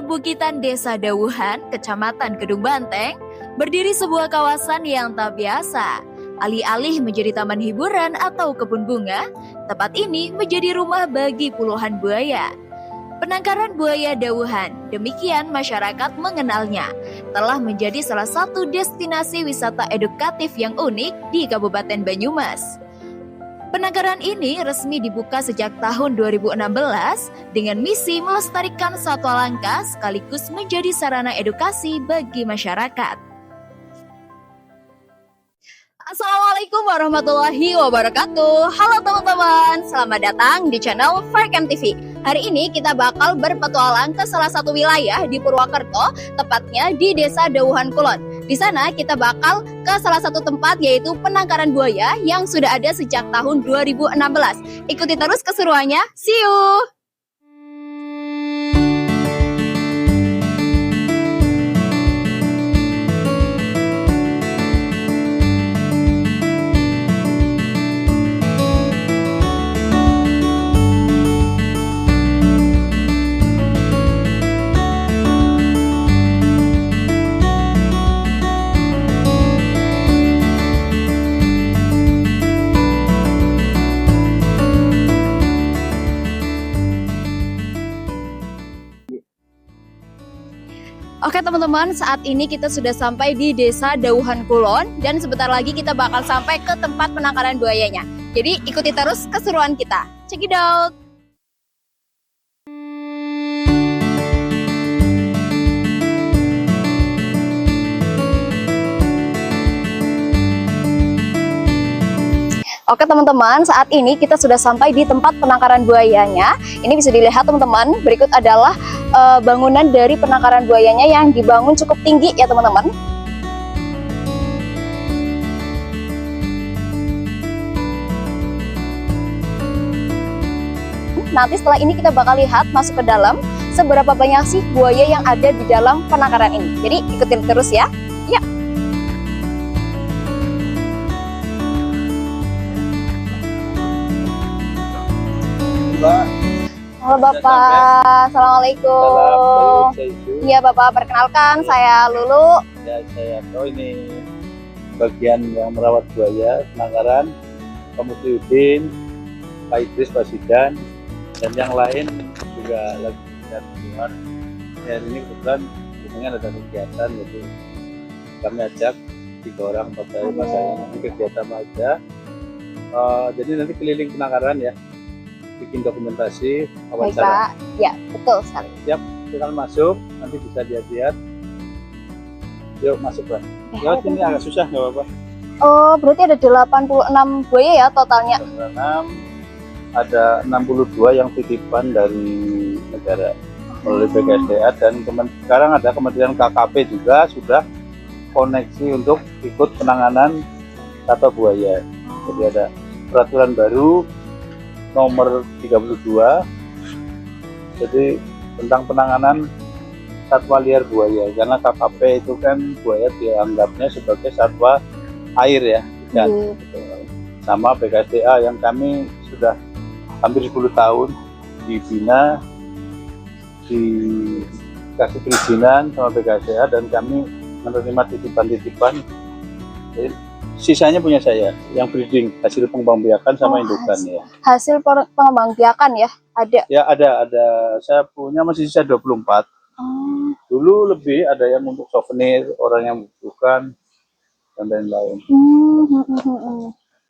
perbukitan Desa Dawuhan, Kecamatan Kedung Banteng, berdiri sebuah kawasan yang tak biasa. Alih-alih menjadi taman hiburan atau kebun bunga, tempat ini menjadi rumah bagi puluhan buaya. Penangkaran buaya Dawuhan, demikian masyarakat mengenalnya, telah menjadi salah satu destinasi wisata edukatif yang unik di Kabupaten Banyumas. Penangkaran ini resmi dibuka sejak tahun 2016 dengan misi melestarikan satwa langka sekaligus menjadi sarana edukasi bagi masyarakat. Assalamualaikum warahmatullahi wabarakatuh. Halo teman-teman, selamat datang di channel Farcam TV. Hari ini kita bakal berpetualang ke salah satu wilayah di Purwokerto, tepatnya di Desa Dawuhan Kulon. Di sana kita bakal ke salah satu tempat yaitu penangkaran buaya yang sudah ada sejak tahun 2016. Ikuti terus keseruannya. See you! Oke teman-teman, saat ini kita sudah sampai di Desa Dawuhan Kulon dan sebentar lagi kita bakal sampai ke tempat penangkaran buayanya. Jadi ikuti terus keseruan kita. Check it out! Oke teman-teman, saat ini kita sudah sampai di tempat penangkaran buayanya. Ini bisa dilihat teman-teman, berikut adalah bangunan dari penangkaran buayanya yang dibangun cukup tinggi ya teman-teman. Nanti setelah ini kita bakal lihat masuk ke dalam seberapa banyak sih buaya yang ada di dalam penangkaran ini. Jadi ikutin terus ya. Ya. Halo Bapak, Assalamualaikum. Iya Bapak, perkenalkan saya Lulu. Ya, saya tahu ini bagian yang merawat buaya, penangkaran, Pak Muhyiddin, Pak Idris, Pak Sidan, dan yang lain juga lagi di luar. Ya, ini kebetulan biasanya ada kegiatan, jadi kami ajak 3 orang, Pak saya, nanti kegiatan aja. Jadi nanti keliling penangkaran ya. Bikin dokumentasi wawancara. Baik Pak, ya betul sekali. Siap, silakan masuk, nanti bisa lihat-lihat. Yuk masuk Pak. Lewat sini agak susah nggak apa-apa. Oh, berarti ada 86 buaya ya totalnya? 86, ada 62 yang titipan dari negara melalui BKSDA dan sekarang ada Kementerian KKP juga sudah koneksi untuk ikut penanganan satwa buaya. Jadi ada peraturan baru nomor 32, jadi tentang penanganan satwa liar buaya, karena KKP itu kan buaya dianggapnya sebagai satwa air ya, dan sama BKSDA yang kami sudah hampir 10 tahun dibina, dikasih perizinan sama BKSDA dan kami menerima titipan-titipan. Sisanya punya saya, yang breeding, hasil pengembangbiakan sama indukan ya. Hasil pengembangbiakan ya, ada? Ya ada. Saya punya masih sisa 24. Dulu lebih ada yang untuk souvenir, orang yang membutuhkan, dan lain-lain.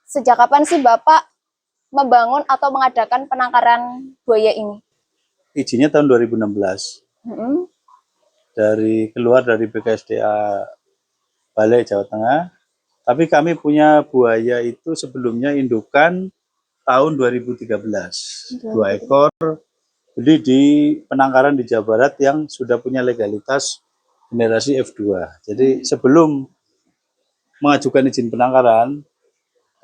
Sejak kapan sih Bapak membangun atau mengadakan penangkaran buaya ini? Izinnya tahun 2016. Keluar dari BKSDA Balai Jawa Tengah. Tapi kami punya buaya itu sebelumnya indukan tahun 2013. 2 ekor beli di penangkaran di Jawa Barat yang sudah punya legalitas generasi F2. Jadi sebelum mengajukan izin penangkaran,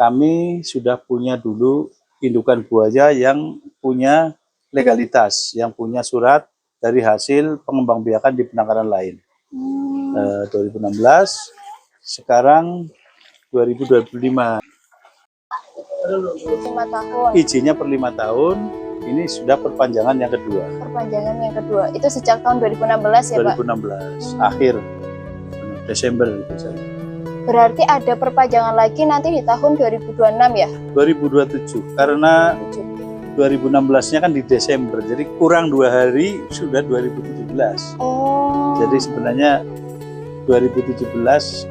kami sudah punya dulu indukan buaya yang punya legalitas, yang punya surat dari hasil pengembangbiakan di penangkaran lain. 2016, sekarang 2025. 5 tahun. Izinnya per 5 tahun, ini sudah perpanjangan yang kedua. Perpanjangan yang kedua itu sejak tahun 2016 ya Pak? 2016 akhir Desember misalnya. Berarti ada perpanjangan lagi nanti di tahun 2026 ya? 2027 karena 2016-nya kan di Desember, jadi kurang 2 hari sudah 2017. Oh. Jadi sebenarnya 2017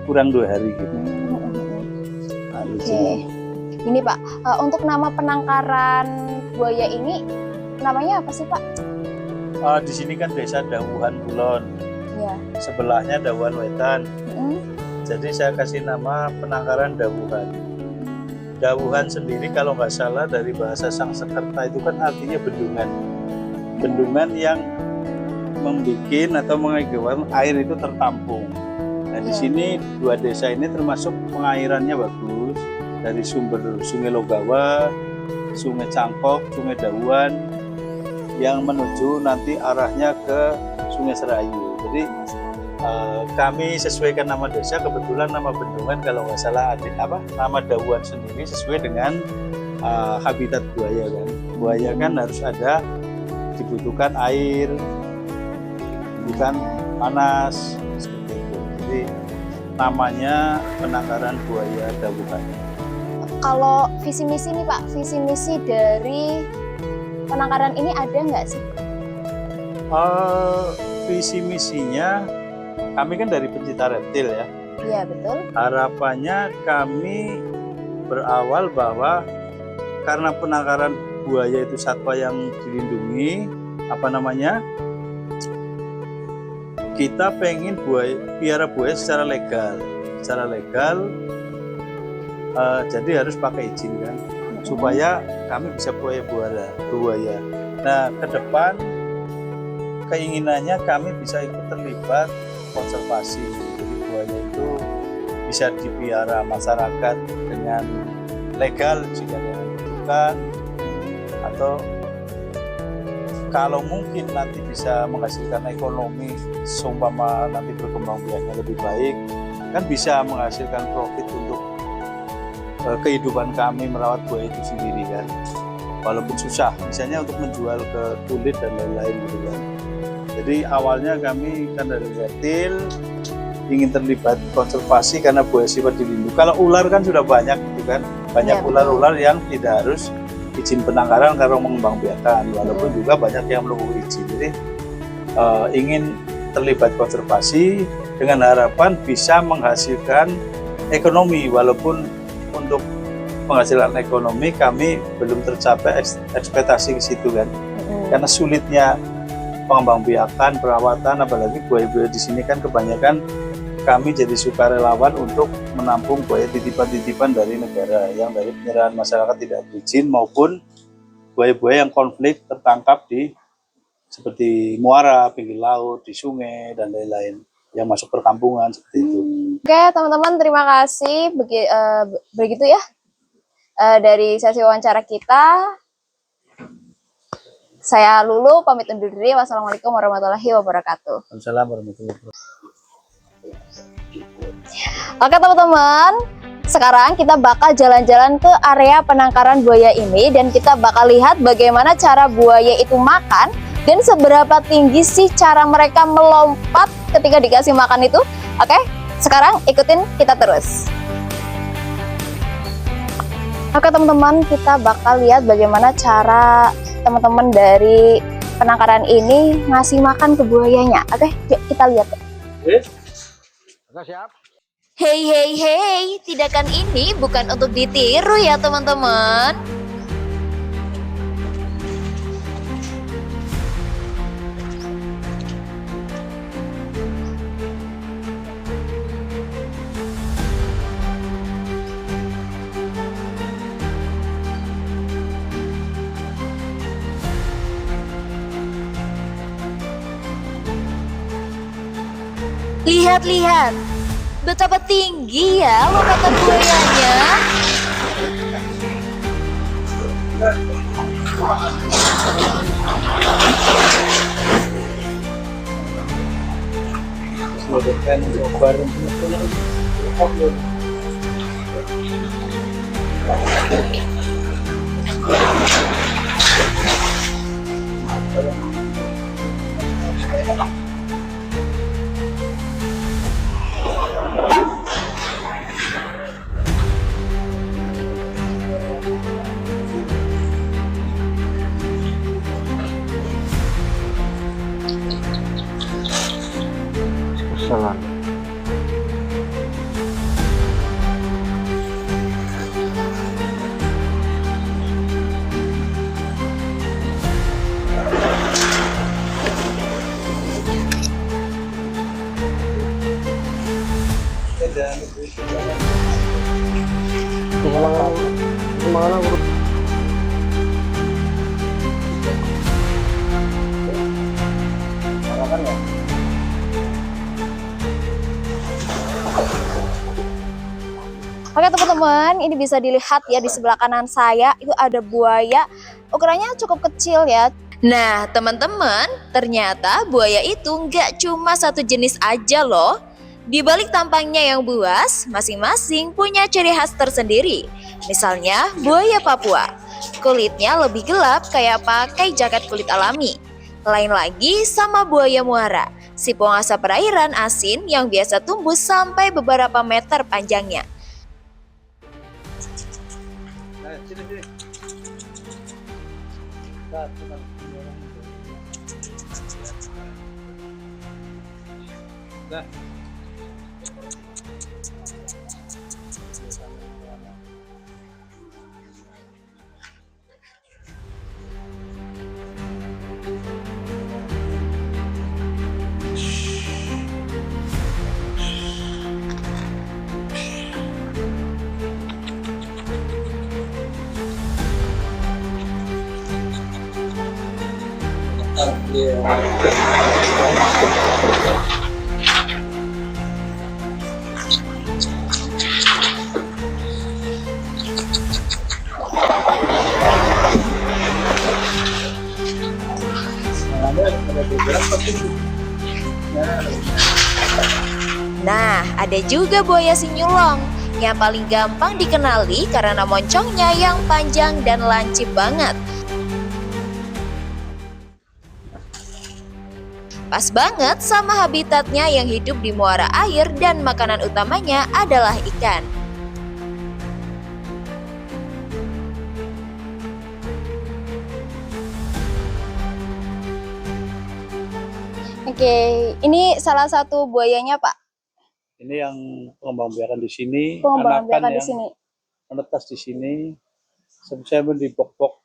kurang 2 hari gitu. Nah, Oke. Ini Pak, untuk nama penangkaran buaya ini namanya apa sih Pak? di sini kan desa Dawuhan Kulon, Ya. sebelahnya Dawuhan Wetan. Jadi saya kasih nama penangkaran Dawuhan. Dawuhan sendiri kalau nggak salah dari bahasa Sangsekerta itu kan artinya bendungan. Bendungan yang membuat atau mengakibatkan air itu tertampung. Nah di sini 2 desa ini termasuk pengairannya bagus dari sumber Sungai Logawa, Sungai Cangkok, Sungai Dawuhan yang menuju nanti arahnya ke Sungai Serayu. Jadi kami sesuaikan nama desa, kebetulan nama bendungan kalau nggak salah nama Dawuhan sendiri sesuai dengan habitat buaya kan. Buaya kan harus ada, dibutuhkan air, dibutuhkan panas seperti itu. Jadi namanya penangkaran buaya Dawuhan. Kalau visi misi nih Pak, visi misi dari penangkaran ini ada nggak sih? Visi misinya kami kan dari pencinta reptil ya. Iya betul. Harapannya kami berawal bahwa karena penangkaran buaya itu satwa yang dilindungi, kita pengen piara buaya secara legal, jadi harus pakai izin kan, supaya kami bisa buaya. Nah ke depan keinginannya kami bisa ikut terlibat konservasi, jadi buaya itu bisa dipiara masyarakat dengan legal jika dibutuhkan, atau kalau mungkin nanti bisa menghasilkan ekonomi, seumpama nanti berkembang biaknya lebih baik, kan bisa menghasilkan profit untuk kehidupan kami merawat buaya itu sendiri kan, walaupun susah, misalnya untuk menjual ke kulit dan lain-lain gitu kan. Jadi awalnya kami kan dari reptil ingin terlibat konservasi karena buaya sifat dilindungi. Kalau ular kan sudah banyak gitu kan, banyak ular-ular yang tidak harus izin penangkaran karena mengembangbiakan, walaupun juga banyak yang belum izin. Jadi ingin terlibat konservasi dengan harapan bisa menghasilkan ekonomi, walaupun untuk penghasilan ekonomi kami belum tercapai ekspektasi ke situ kan, karena sulitnya pengembangbiakan, perawatan, apalagi buaya-buaya di sini kan kebanyakan kami jadi sukarelawan untuk menampung buaya titipan-titipan dari negara yang dari penyerahan masyarakat tidak berizin, maupun buaya-buaya yang konflik tertangkap di seperti muara, pinggir laut, di sungai dan lain-lain yang masuk perkampungan seperti itu. Oke teman-teman, terima kasih. Begitu ya dari sesi wawancara kita. Saya Lulu pamit undur diri. Wassalamualaikum warahmatullahi wabarakatuh. Assalamualaikum warahmatullahi wabarakatuh. Oke teman-teman, sekarang kita bakal jalan-jalan ke area penangkaran buaya ini dan kita bakal lihat bagaimana cara buaya itu makan dan seberapa tinggi sih cara mereka melompat ketika dikasih makan itu. Oke, sekarang ikutin kita terus. Oke teman-teman, kita bakal lihat bagaimana cara teman-teman dari penangkaran ini ngasih makan ke buayanya. Oke, yuk kita lihat. Siap. Hey, tindakan ini bukan untuk ditiru ya teman-teman. Lihat, betapa tinggi ya lompatan buayanya. Oke teman-teman, ini bisa dilihat ya di sebelah kanan saya itu ada buaya. Ukurannya cukup kecil ya. Nah, teman-teman, ternyata buaya itu nggak cuma satu jenis aja loh. Di balik tampangnya yang buas, masing-masing punya ciri khas tersendiri. Misalnya, buaya Papua. Kulitnya lebih gelap kayak pakai jaket kulit alami. Lain lagi sama buaya muara, si penguasa perairan asin yang biasa tumbuh sampai beberapa meter panjangnya. Nah, ada juga buaya sinyulong yang paling gampang dikenali karena moncongnya yang panjang dan lancip banget. Pas banget sama habitatnya yang hidup di muara air dan makanan utamanya adalah ikan. Oke, ini salah satu buayanya Pak. Ini yang pengembang-biakan di sini, Pengembang-biakan di yang sini. menetas di sini. Saya di pok-pok.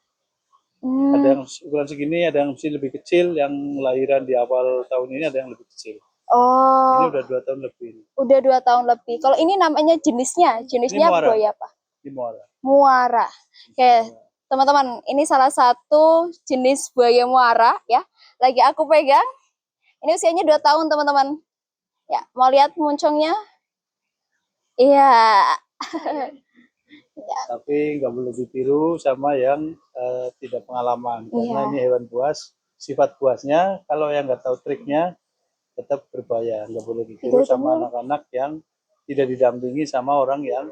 Ada yang ukuran segini, ada yang mesti lebih kecil, yang lahiran di awal tahun ini ada yang lebih kecil. Oh, Ini udah 2 tahun lebih. udah 2 tahun lebih. Kalau ini namanya jenisnya muara. buaya apa? Di muara. Muara. Oke, teman-teman, ini salah satu jenis buaya muara ya. Lagi aku pegang. Ini usianya 2 tahun teman-teman. Ya, mau lihat moncongnya? Iya. Ya. Tapi nggak boleh ditiru sama yang tidak pengalaman, karena Iya. ini hewan buas. Sifat buasnya kalau yang nggak tahu triknya tetap berbahaya. Nggak boleh ditiru sama anak-anak yang tidak didampingi sama orang yang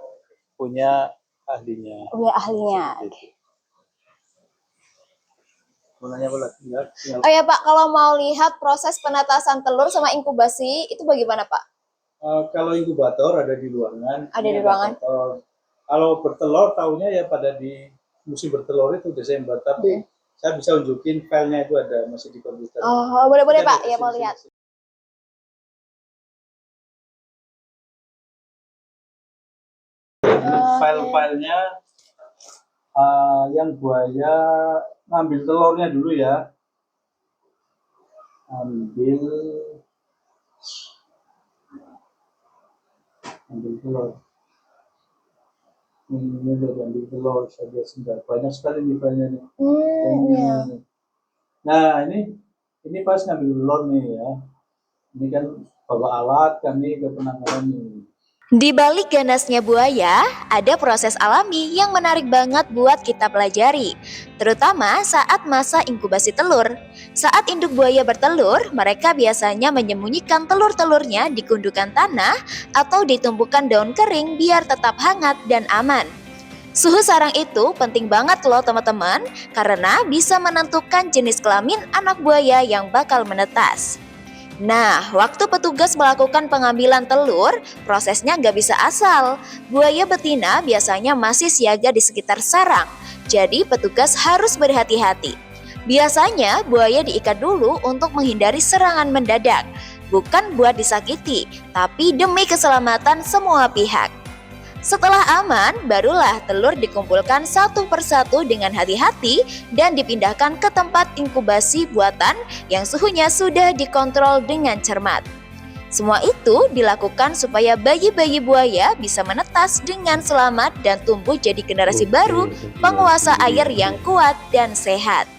punya ahlinya. Punya ahlinya. Mau nanya apa lagi? Oh ya Pak, kalau mau lihat proses penetasan telur sama inkubasi itu bagaimana Pak? Kalau inkubator ada di ruangan. Ada di ruangan. Kalau bertelur tahunya ya pada di musim bertelur itu Desember. Tapi saya bisa unjukin filenya itu ada masih di komputer. Oh, boleh Pak, ya mau lihat. File-filenya yang buaya ngambil telurnya dulu ya. Ambil telur. Ini udah ambil telur saja sudah banyak sekali nih filenya nih. Iya. Nah ini pas ngambil telur nih ya. Ini kan bawa alat kami ke penangkaran nih. Di balik ganasnya buaya, ada proses alami yang menarik banget buat kita pelajari, terutama saat masa inkubasi telur. Saat induk buaya bertelur, mereka biasanya menyembunyikan telur-telurnya di gundukan tanah atau ditumpukan daun kering biar tetap hangat dan aman. Suhu sarang itu penting banget loh teman-teman, karena bisa menentukan jenis kelamin anak buaya yang bakal menetas. Nah, waktu petugas melakukan pengambilan telur, prosesnya nggak bisa asal. Buaya betina biasanya masih siaga di sekitar sarang, jadi petugas harus berhati-hati. Biasanya buaya diikat dulu untuk menghindari serangan mendadak, bukan buat disakiti, tapi demi keselamatan semua pihak. Setelah aman, barulah telur dikumpulkan satu persatu dengan hati-hati dan dipindahkan ke tempat inkubasi buatan yang suhunya sudah dikontrol dengan cermat. Semua itu dilakukan supaya bayi-bayi buaya bisa menetas dengan selamat dan tumbuh jadi generasi baru penguasa air yang kuat dan sehat.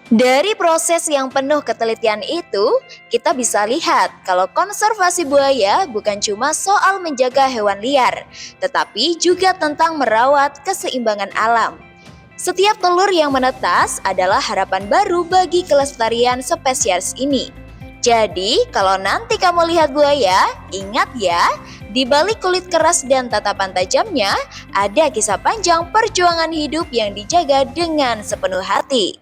Dari proses yang penuh ketelitian itu, kita bisa lihat kalau konservasi buaya bukan cuma soal menjaga hewan liar, tetapi juga tentang merawat keseimbangan alam. Setiap telur yang menetas adalah harapan baru bagi kelestarian spesies ini. Jadi, kalau nanti kamu lihat buaya, ingat ya, di balik kulit keras dan tatapan tajamnya, ada kisah panjang perjuangan hidup yang dijaga dengan sepenuh hati.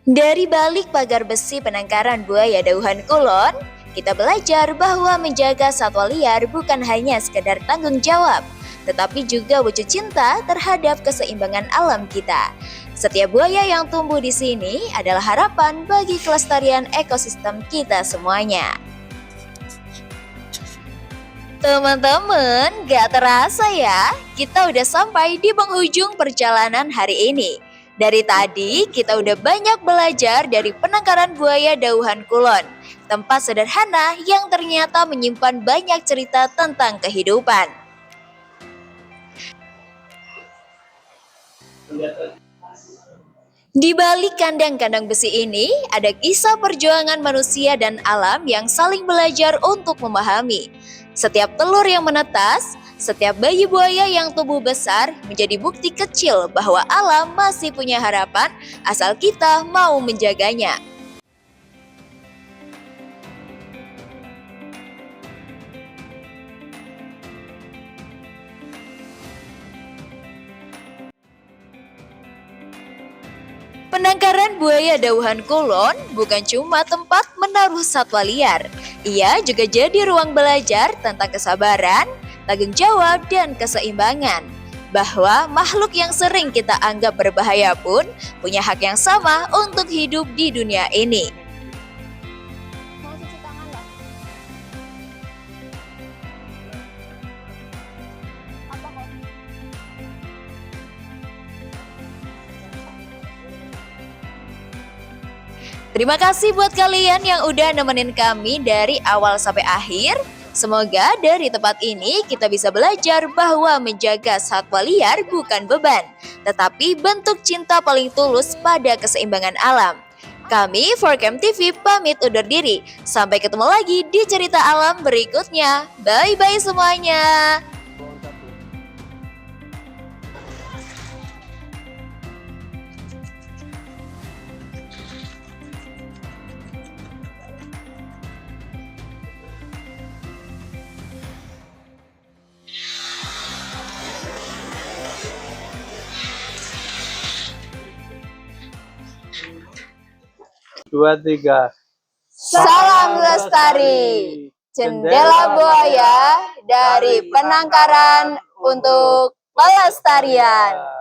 Dari balik pagar besi penangkaran buaya Dauhan Kulon, kita belajar bahwa menjaga satwa liar bukan hanya sekedar tanggung jawab, tetapi juga wujud cinta terhadap keseimbangan alam kita. Setiap buaya yang tumbuh di sini adalah harapan bagi kelestarian ekosistem kita semuanya. Teman-teman, gak terasa ya, kita udah sampai di penghujung perjalanan hari ini. Dari tadi kita udah banyak belajar dari penangkaran buaya Dauhan Kulon, tempat sederhana yang ternyata menyimpan banyak cerita tentang kehidupan. Di balik kandang-kandang besi ini ada kisah perjuangan manusia dan alam yang saling belajar untuk memahami. Setiap telur yang menetas, setiap bayi buaya yang tumbuh besar menjadi bukti kecil bahwa alam masih punya harapan asal kita mau menjaganya. Penangkaran buaya Dauhan Kulon bukan cuma tempat menaruh satwa liar. Ia juga jadi ruang belajar tentang kesabaran, tanggung jawab, dan keseimbangan. Bahwa makhluk yang sering kita anggap berbahaya pun punya hak yang sama untuk hidup di dunia ini. Mau cuci tangan nggak? Apa kok? Terima kasih buat kalian yang udah nemenin kami dari awal sampai akhir. Semoga dari tempat ini kita bisa belajar bahwa menjaga satwa liar bukan beban, tetapi bentuk cinta paling tulus pada keseimbangan alam. Kami 4Cam TV pamit undur diri. Sampai ketemu lagi di cerita alam berikutnya. Bye-bye semuanya. Dua, tiga. Salam lestari, jendela buaya dari penangkaran untuk pelestarian.